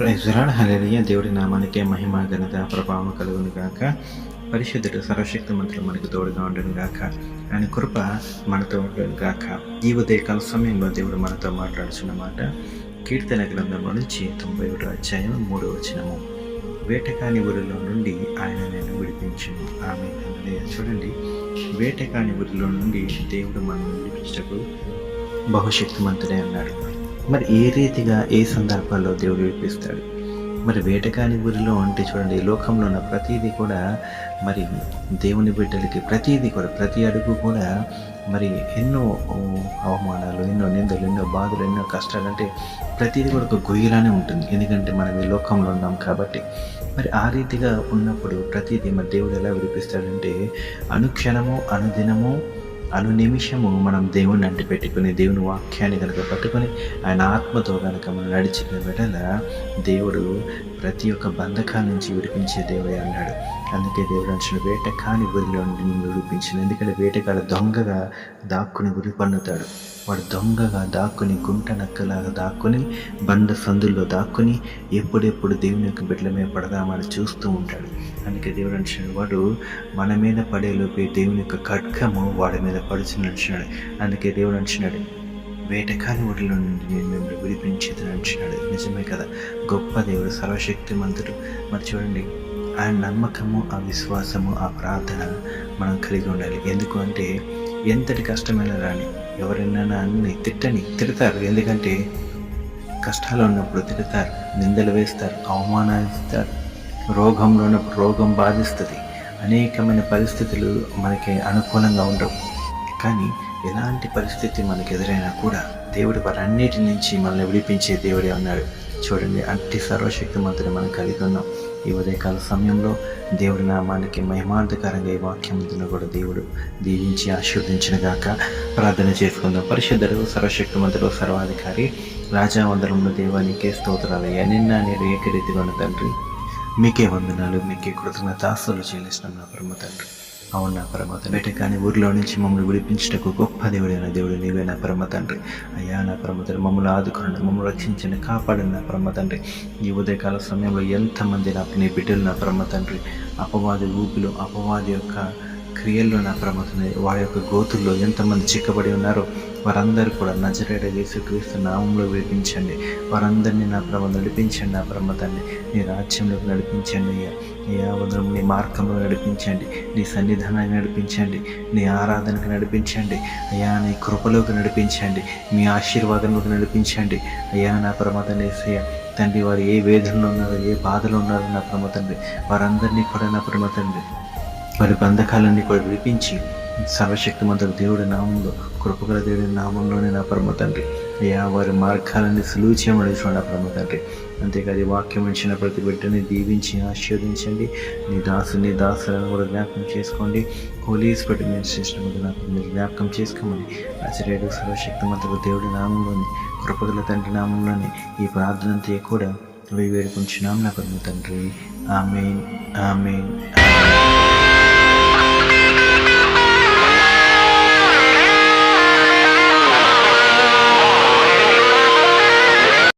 Praise lord, హల్లెలూయా. దేవుడి నామానికే మహిమ, ఘనత, ప్రభావం కలుగును గాక. పరిశుద్ధుడు సర్వశక్తిమంతుడు మనకు తోడుగా ఉండను గాక. ఆయన కృప మనతో ఉండను గాక. ఈ ఉదయకాల సమయంలో దేవుడు మనతో మాట్లాడుచున్న మాట కీర్తన గ్రంథంలో నుంచి 91వ అధ్యాయం 3వ వచనము. వేటకాని ఊరిలో నుండి ఆయన నేను విడిపించును. ఆమె చూడండి, వేటకాని ఊరిలో నుండి దేవుడు మనల్ని విడిపించటకు బహుశక్తిమంతుడే అన్నాడు. మరి ఏ రీతిగా ఏ సందర్భాల్లో దేవుడు విడిపిస్తాడు? మరి వేటకాని ఊరిలో అంటే చూడండి, లోకంలో ఉన్న ప్రతిదీ కూడా మరి దేవుని బిడ్డలకి ప్రతిదీ కూడా, ప్రతి అడుగు కూడా మరి ఎన్నో అవమానాలు, ఎన్నో నిందలు, ఎన్నో బాధలు, ఎన్నో కష్టాలు, అంటే ప్రతిదీ కూడా ఒక గొయ్యిలానే ఉంటుంది. ఎందుకంటే మనం ఈ లోకంలో ఉన్నాం కాబట్టి. మరి ఆ రీతిగా ఉన్నప్పుడు ప్రతిదీ మరి దేవుడు ఎలా విడిపిస్తాడంటే, అనుక్షణము, అనుదినము, నిమిషము మనం దేవుని అంటి పెట్టుకుని, దేవుని వాక్యాన్ని కనుక పట్టుకొని, ఆయన ఆత్మతో కనుక మనం నడిచిన వెడల దేవుడు ప్రతి ఒక్క బంధకాల నుంచి విడిపించే దేవుడే అన్నాడు. అందుకే దేవుడు అంటున్న వేటకాని ఊరిలో నిన్ను విడిపించింది. ఎందుకంటే వేటగాడు దొంగగా దాక్కుని ఉరి పన్నుతాడు. వాడు దొంగగా దాక్కుని, గుంట నక్కలాగా దాక్కుని, బండ సందుల్లో దాక్కుని ఎప్పుడెప్పుడు దేవుని యొక్క బిడ్డల మీద పడదామని చూస్తూ ఉంటాడు. అందుకే దేవుడు అంటున్నాడు, వాడు మన మీద పడేలోపే దేవుని యొక్క ఖడ్గము వాడి మీద పడుచుని అంటున్నాడు. అందుకే దేవుడు అంటున్నాడు, వేటకాని ఊరిలో నుండి నేను మిమ్మల్ని విడిపించేదని అంటున్నాడు. నిజమే కదా, గొప్ప దేవుడు, సర్వశక్తిమంతుడు. మరి చూడండి, ఆ నమ్మకము, ఆ విశ్వాసము, ఆ ప్రార్థన మనం కలిగి ఉండాలి. ఎందుకు అంటే, ఎంతటి కష్టమైనా రాని, ఎవరైనా అన్ని తిడతారు. ఎందుకంటే కష్టాలు ఉన్నప్పుడు తిడతారు, నిందలు వేస్తారు, అవమానిస్తారు. రోగంలో ఉన్నప్పుడు రోగం బాధిస్తుంది. అనేకమైన పరిస్థితులు మనకి అనుకూలంగా ఉండవు. కానీ ఎలాంటి పరిస్థితి మనకు ఎదురైనా కూడా దేవుడు వారన్నిటి నుంచి మనల్ని విడిపించే దేవుడే ఉన్నాడు. చూడండి, అట్టి సర్వశక్తిమంతుని మనం కలిగి ఉన్నాం. ఈ ఉదయకాల సమయంలో దేవుడి నామానికి మహిమార్థకరంగా ఈ వాక్యమును కూడా దేవుడు దీవించి ఆశీర్వదించిన గాక. ప్రార్థన చేసుకుందాం. పరిశుద్ధుడు, సర్వశక్తిమంతుడు, సర్వాధికారి, రాజావందరములు దేవానికే స్తోత్రాలు. నిన్న నేడు ఏకరీతిగా ఉన్న తండ్రి, మీకే వందనాలు, మీకే కృతజ్ఞతాస్తులు చెల్లిస్తున్నాం నా పరమ తండ్రి. అవును నా పరమ తండ్రి, వేటకాని ఊరిలో నుంచి మమ్మల్ని విడిపించటకు గొప్ప దేవుడైన దేవుడు నీవే నా పరమ తండ్రి. అయ్యా నా పరమ తండ్రి, మమ్మల్ని ఆదుకోండి, మమ్మల్ని రక్షించండి, కాపాడండి నా పరమ తండ్రి. ఈ ఉదయకాల సమయంలో ఎంతమంది నీ బిడ్డలు నా పరమ తండ్రి అపవాది ఊపిలో, అపవాది యొక్క క్రియల్లో నా పరమ తండ్రి, వారి యొక్క గోతుల్లో ఎంతమంది చిక్కబడి ఉన్నారో వారందరూ కూడా నజరేయుడైన యేసుక్రీస్తు నామంలో విడిపించండి. వారందరినీ నా ప్రభు నడిపించండి నా పరమ తండ్రి. నీ రాజ్యంలోకి నడిపించండి అయ్యా. నీ మార్గంలో నడిపించండి, నీ సన్నిధానాన్ని నడిపించండి, నీ ఆరాధనకు నడిపించండి అయ్యా. నీ కృపలోకి నడిపించండి, మీ ఆశీర్వాదంలోకి నడిపించండి అయ్యా నా పరమ తండ్రి. యేసయ్య తండ్రి, వారు ఏ వేదనలో ఉన్నారో, ఏ బాధలో ఉన్నారో నా పరమ తండ్రి, వారందరినీ కూడా నా పరమ తండ్రి వారి బంధకాలన్నీ కూడా విడిపించి, సర్వశక్తిమంతుడు దేవుడి నామంలో, కృపగల దేవుడి నామంలోనే నా పరమ తండ్రి అయ్యా వారి మార్గాలన్నీ సులువు చేయమని నా పరమ తండ్రి. అంతేకాదు ఈ వాక్యం ఇచ్చిన ప్రతి బిడ్డని దీవించి ఆశీర్వదించండి. నీ దాసులను కూడా జ్ఞాపకం చేసుకోండి. హోలీ స్పిరిట్ మినిస్ట్రేషన్ కూడా మీరు జ్ఞాపకం చేసుకోమని ఆశ్చర్యుడు, సర్వశక్తిమంతుడు దేవుడి నామంలోని, కృపగల తండ్రి నామంలోని ఈ ప్రార్థనంతా కూడా వేడుకుంటున్నాం నా పరమ తండ్రి. ఆమేన్, ఆమేన్, ఆమేన్.